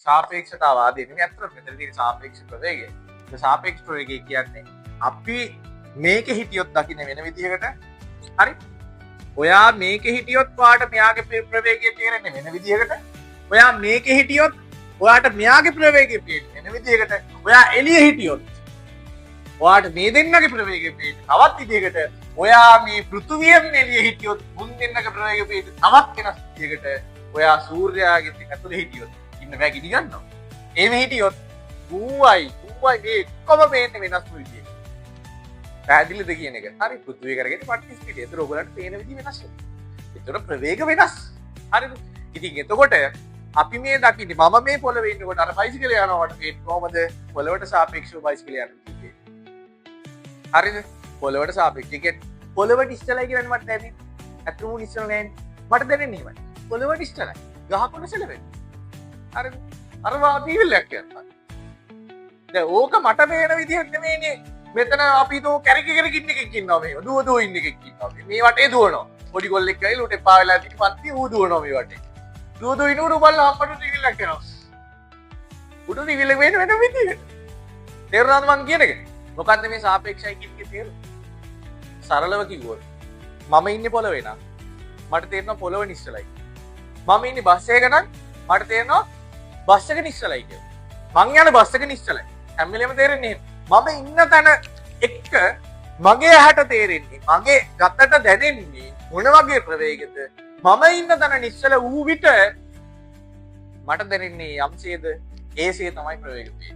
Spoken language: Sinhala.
සාපේක්ෂතාවාදී නෙමෙයි අත්‍තරම මෙතන තියෙන සාපේක්ෂ ප්‍රවේගය. ඒ සාපේක්ෂ ප්‍රවේගය කියන්නේ අපි මේකේ හිටියොත් දකින්න වෙන විදිහකට හරි. ඔයා මේකේ හිටියොත් ඔයාට මෙයාගේ ප්‍රවේගය තේරෙන්නේ වෙන විදිහකට. ඔයා මේකේ හිටියොත් ඔයාට මෙයාගේ ප්‍රවේගය පේන්නේ වෙන විදිහකට. ඔයා එළියේ හිටියොත් ඔයාට මේ දෙන්නගේ ප්‍රවේගය පේන්නේ තවත් විදිහකට. ඔයා මේ පෘථුවියෙන් එළියේ හිටියොත් මුන් දෙන්නගේ ප්‍රවේගය පේන්නේ තවත් වෙනස් විදිහකට. ඔයා සූර්යයාගේ ඇතුලේ හිටියොත් ඉන්න බෑ ගිනි ගන්නවා. එහෙම හිටියොත් ඌයි මේ කොම පේන්නේ වෙනස් විදිහකට. පැහැදිලිද කියන එක? හරි පෘථුවිය කරගෙන පට්ටිස්පිට. ඒතර ඔයගලන්ට පේන විදිහ වෙනස් වෙනවා. ඒතර ප්‍රවේග වෙනස්. හරිද? ඉතින් එතකොට අපි මේ දකින්නේ මම මේ පොළවේ ඉන්නකොට අර බයිසිකලේ යනවට මේ කොහමද පොළවට සාපේක්ෂව බයිසිකලේ යන්නේ? හරිද? පොළවට සාපේක්ෂව. පොළවට ඉස්සලයි කියන්නේ මට දැනෙන්නේ. අතුරු ඉස්සල නෑනේ. මට දැනෙන්නේ එහෙමයි. පොළවට ඉස්සලයි. ගහකොන සෙලවෙන්නේ. හරිද? අර වාදීවිල්ලක් යනවා. දැන් ඕක මට පේන විදිහක් නෙමෙයිනේ. මෙතන අපි දෝ කැරකි කරකින් එකෙක් ඉන්නවා මේ. දුව ඉන්න එකෙක් ඉන්නවා. මේ වටේ දුවනවා. පොඩි කොල්ලෙක් ඇවිල්ලා උට එපා වෙලා ඉතින් පන්ති ඌ දුවනවා මේ වටේ. දුව ඉනුරු බලලා අපට ටිකිලක් කරනවා. උඩ ටිකිල වෙන විදිහට. තේරුණාද මං කියන එක? මොකද්ද මේ සාපේක්ෂයි කියන එකේ තේරුම? සරලව කිව්වොත් මම ඉන්නේ පොළවේ නම් මට තේරෙනවා පොළව නිස්සලයි. මම ඉන්නේ බස් එකක නම් මට තේරෙනවා බස් එක නිස්සලයි කියලා. මං යන බස් එක නිස්සලයි. හැම වෙලේම තේරෙන්නේ මම ඉන්න තැන එක්ක මගේ ඇහැට තේරෙන්නේ මගේ ගතට දැනෙන්නේ මොන වගේ ප්‍රවේගයකද මම ඉන්න තැන නිශ්චල වූ විට මට දැනෙන්නේ යම්සේද ඒසේ තමයි ප්‍රවේගය.